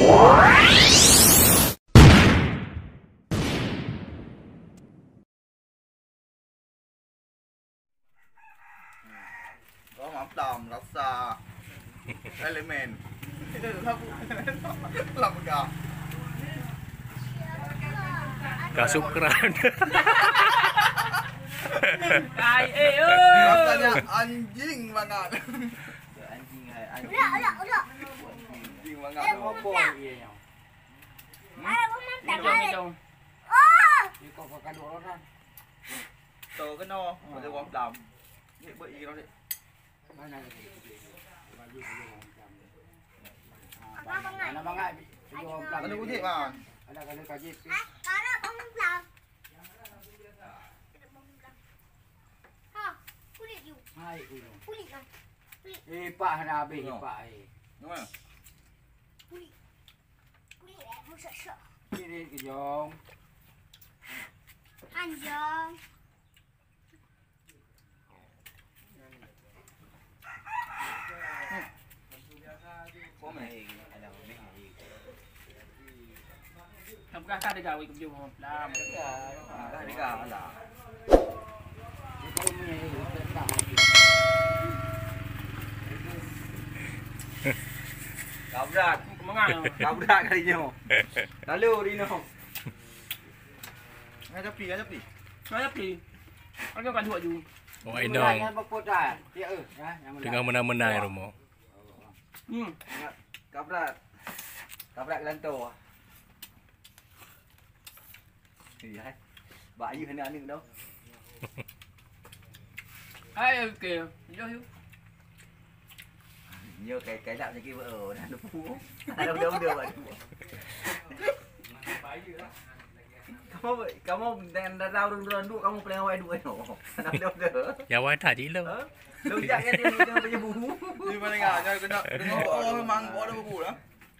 có mắm tôm, lát xà, element, làm gà. Gà súp kran. Ai ơi. Rasanya anjing banget. Udah. Anjing banget. Apa iya. Ada mắm tạt Cái ơi. đâu? Ô. Có cái đồ đó. Từ cái no, mà tôi mắm tôm. Vậy bự nó đi. Ano ba nga? Ano cũng thế mà. Ala ka ka jeep. Ada mắm tạt. Ha, kulit you. Hai ulo. Kulit lah. Ipa hanabi ipa eh. Đúng không? Kulit eh, không sợ. Kiri ke jong. Anjong. Có mày. Không có cái gà cũng dùng hộp làm. Cái gà là. Cắm ra. Cắm ra cái gì không? Đã lưu đi nào. Ngay chấp đi. Nói lắm gì? Có cái quan dùng. Oh, Inong. Iya, Dengan menang-menang rumah. Cắm ra cái lăn tổ. Thì đấy. Bãi như thế nào nữa đâu. Hai kìa, vô hiếu. Nhiều cái đạo như kia vợ ở nó phú. Đâu được vậy. Kamu dan rau dulu kamu paling awal dua no. Đâu. Ya wai tak je lo. Đâu dạng cái dia punya bubu. Di mana enggak ada kena oh memang ada bubu đó.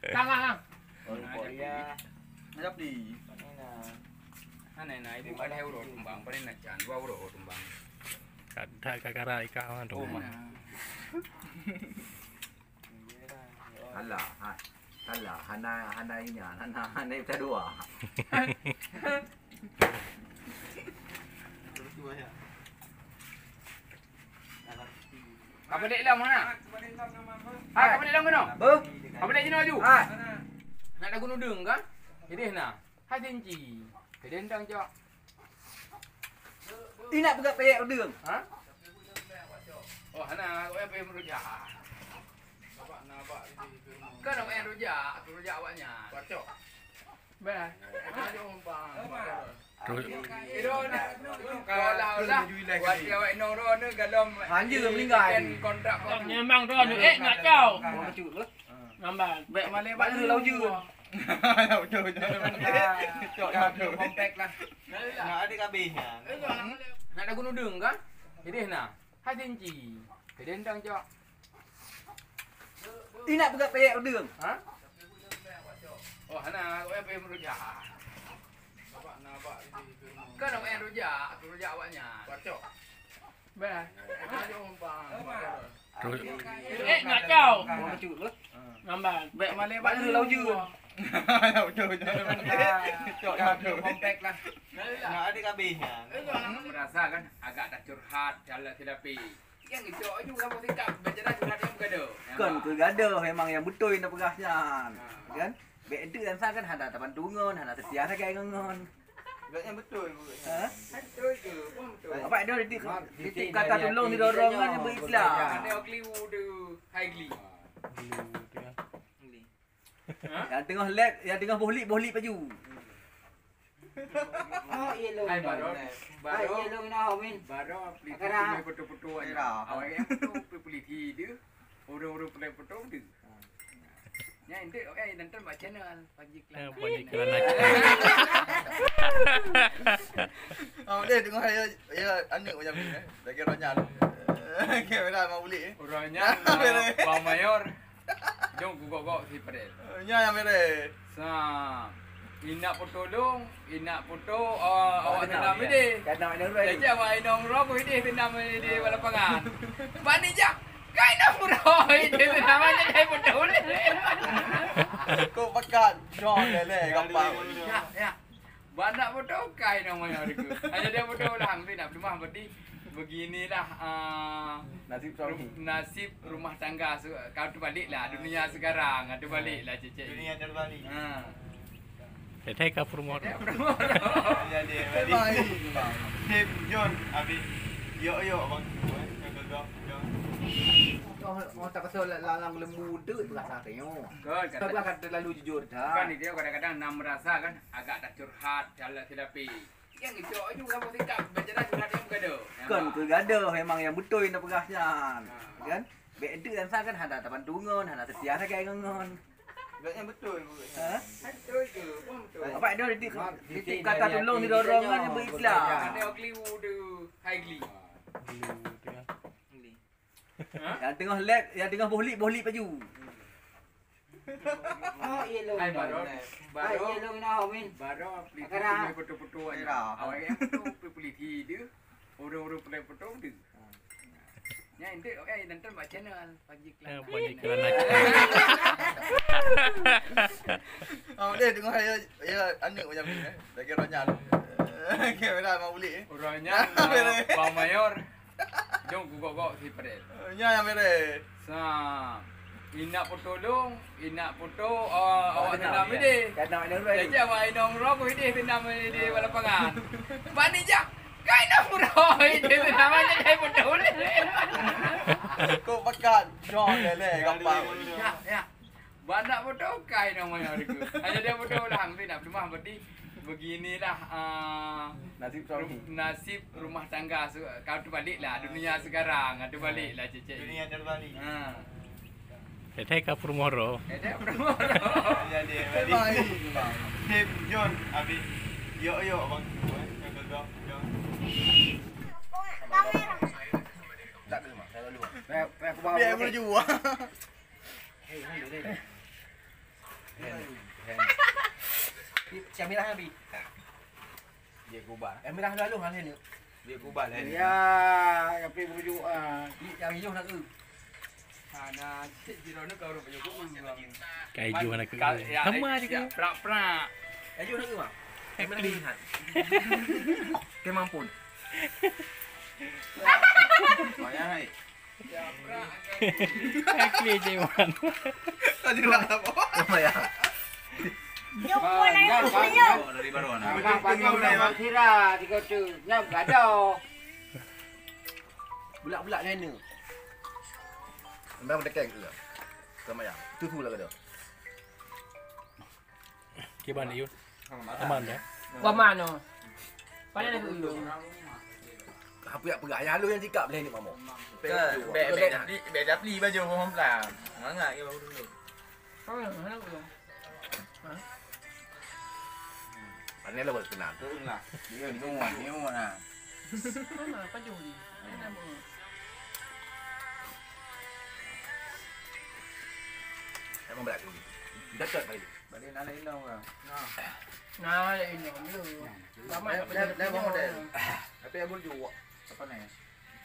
Căng. Ngap đi. Này này thì mới theo rồi tumbang, paling nak chan wow rồi tumbang. Tak kakara ikan rumah. Hala, hana ini hana kita dua. Apa dek long mana? Hai, apa dek long mana? Bơ. Apa dek sini maju? Hai. Nak ada gunung đường kan? Jadi nah, hai thiên chỉ. Thì đến đang cho. Đi lại gặp bè đường. Hả? Ồ, hả nào, em rồi dạ. Cái đồng em rồi dạ bạn nhà. Quá chỗ. Bên này. Nó cho ông bà. Rồi. Cái đó nè. Có lao ra. Quá kiểu vậy nó đó nữa cả lâm. Hắn như linh gài. Con trạm con. Nhưng mang đó nữa ấy ngã cao. Nó chịu lứt. Ngắm bà. Vậy mà lên bạn lâu chưa? Trời Compact lah. Nó đi Gabi hả? Nak ada gunung đường kan? Jadi nah, hai thiên chỉ. Thì đến đang cho. Đi lại gặp bè đường. Hả? Ồ, hả nào, em rồi dạ. Cái đồng em rồi dạ bạn nhà. Quá chỗ. Bên này. Nó cho ông bà. Rồi. Ấy ngã cao. Nó chịu lứt. Ngắm bà. Vậy mà lên bạn lâu chưa? Trời Compact lah. Nó đi Gabi hả? Merasa kan agak tak curhat jalan tetapi yang itu juga mesti tak berjalan curhat yang gado. Cần cứ gada memang yang betul nak pegahnya. Kan? Bek itu dan kan ada taban tungon, ada setia kayak ngon. Yang betul. Hah? Betul ke? Betul. Apa dia di kata tolong didorong kan berislam. Ada kliu tu high gli. Yang tengah bohlik baju. Oh, yellow. Hai baru. Yellow na min. Baru peliti betul-betul aja. Awak yang betul peliti dia. Orang-orang betul tu. Ya, nanti nanti baca channel Panji Klan. Panji Klan lagi. Dia tengok ya anu macam ni. Dah kira banyak. Kira dah mau beli. Orangnya Bang Mayor. Jom gugok si Padel. Nya yang mere. Sa ina potolong, ina foto awak tenam ini. Kadang ada orang. Jadi awak inong roh ini tenam di lapangan. Bani jak. Kai nak murah ini tenam aja dari potol. Kok pekat jong lele gampang. Ya. Banyak betul kai namanya itu. Hanya dia betul orang tu nak rumah berarti beginilah nasib rumah tangga kau tu baliklah dunia sekarang tu baliklah cecek. Dunia terbalik. Ha. Saya ke Purmoro. Jadi baik. Tim John abi. Yo abang. Oh tak kata lalang lembu tu rasa tengok. Kan Tapi akan terlalu jujur kan dah. dia kadang-kadang nak merasa kan agak tak curhat jalan tetapi yang itu aja kamu tidak berjalan curhat yang bergaduh. Kan tu gaduh memang yang betul nak pegahnya. Kan? Beda yang kan ada tapan tungon, ada setia tak kayak ngon. Yang betul. Ha? Betul ke? Betul. Apa dia titik kata tolong didorong kan berikhlas. Ada keliru tu, high gli. Yang tengah lek, yang tengah bohlik baju. Oh iya lo. Hai baru Iya lo ina Amin. baru peliti betul-betul aja. Awak yang betul peliti dia, orang-orang betul tu. Ya nanti nanti buat channel Panji Klan. Panji Klan nak. Dia tengok ya anak macam ni dah kira nyal. Kamera mau beli. Orangnya Bang Mayor. Jom gugok-gugok si Padel. Nya yang mere. Sa ina potolong, ina foto awak tenam ini. Kata nak Jadi awak ina umroh ko ini tenam di lapangan. Bani jak. Kai nak umroh ini tenam aja dai potol. Kau pekat jong lele gampang. Ya. Banyak foto kai namanya itu. Hanya dia foto orang tu nak rumah berarti beginilah nasib rumah tangga kau tu baliklah dunia sekarang tu baliklah cecek. Dunia terbalik. Ha. Saya ke Purmoro. Ada promo. Jadi baik. Tim John abi. Yo abang. Tak kena mak, saya lalu. Aku bawa. Biar menuju. Hei, Siapa mirah Abi? Dia kubah. Mirah lalu hal ni. Dia kubah lah. Ya, tapi bujuk Yang hijau nak ke? Ana cik jiro nak kau rupa juga. Kayak hijau nak ke. Sama aja ke. Prak-prak. Hijau nak ke mak? Mirah lihat. Kemampun. Saya hai. Ya prak. Kaki je man. Tadi nak apa? Oh ya. Jom pun ayo ayo. Dari baru anak. Abang panggil nama Sira di kota. Nyap gaduh. Bulak-bulak nena. Memang dekeng ke? Sama ya. Tu lah ke dia. Gimana Yun? Aman ya? Mana? Pada nak dulu. Apa yang pegaya lu yang sikap boleh ni mamo. Bek dah beli baju orang belah. Mangat ke baru dulu. Kau nak dulu. Ini lah buat kenal. Tu lah. Dia ni muat lah. Mana baju ni? Mana mau? Emang berat tu. Dekat balik. Balik nak lain lah. Nah, ini dulu. Lama Dah model. Tapi yang boleh jual. Apa ni?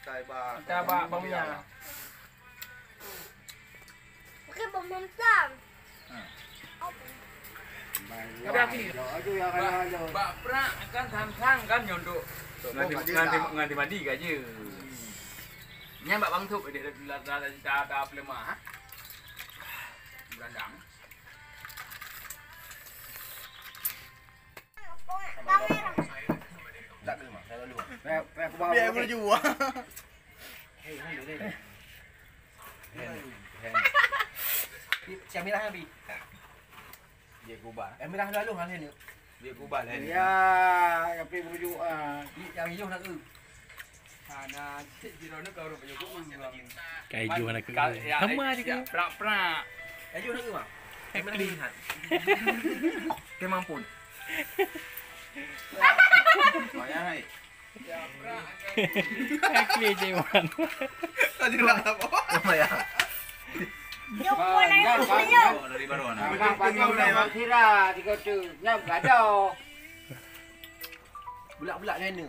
kita bawa baunya. Okey, bom tam. Ada lagi. Ayo ya kan ayo. Bak prak kan sang kan nyondok. Nganti mandi ke je. Nya bak bang thuk dia dah lemah. Berandang. Tak kena mak, saya lalu. Aku bawa. Biar menuju. Hei, Siapa mirah Abi? Dia kubah. Mirah lalu hal ni. Dia kubah lah. Ya, tapi bujuk Yang hijau nak ke? Ana cik jiro nak kau rupa juga. Kayak hijau nak ke. Sama aja ke. Prak-prak. Hijau nak ke mak? Mirah lihat. Kemampun. Saya hai. Ya prak. Kaki je man. Tadi nak apa? Oh ya. Jom pun ayo. Dari baru anak. Abang panggil nama Sira di kota. Nyap gaduh. Bulak-bulak nena.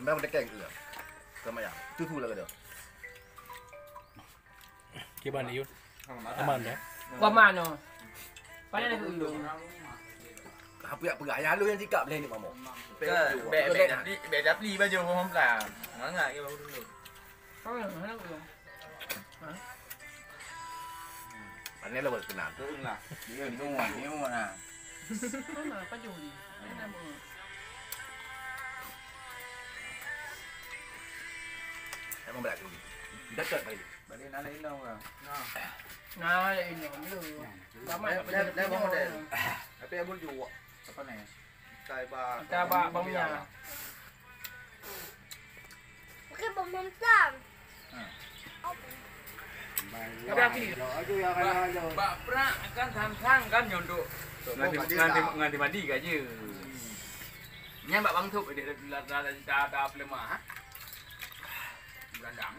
Memang dekeng ke? Sama ya. Tu lah ke dia. Gimana Yun? Aman ya? Mana? Pada nak ulung. Apa yang pegaya lu yang sikap boleh ni mamu. Bè giáp ly bao nhiêu không là nó ngại yêu dulu. Kau nak ulung. Anh này là bật cái nào? Lah. Dia ni mana? Mana baju ni? Mana mau? Em không bật cái gì. Đất cận mày. Balik nak lain đâu rồi. Nah, ini dulu. Lama nak Dah bawa model. Tapi abang jual. Apa ni? Kita bawa bangnya. Okey, bom tam. Ada lagi. Aduh ya kalau. Bak pernah kan sang kan nyondok. Nganti mandi gaje. Nya bak bang thuk dia dah lemah. Berandang.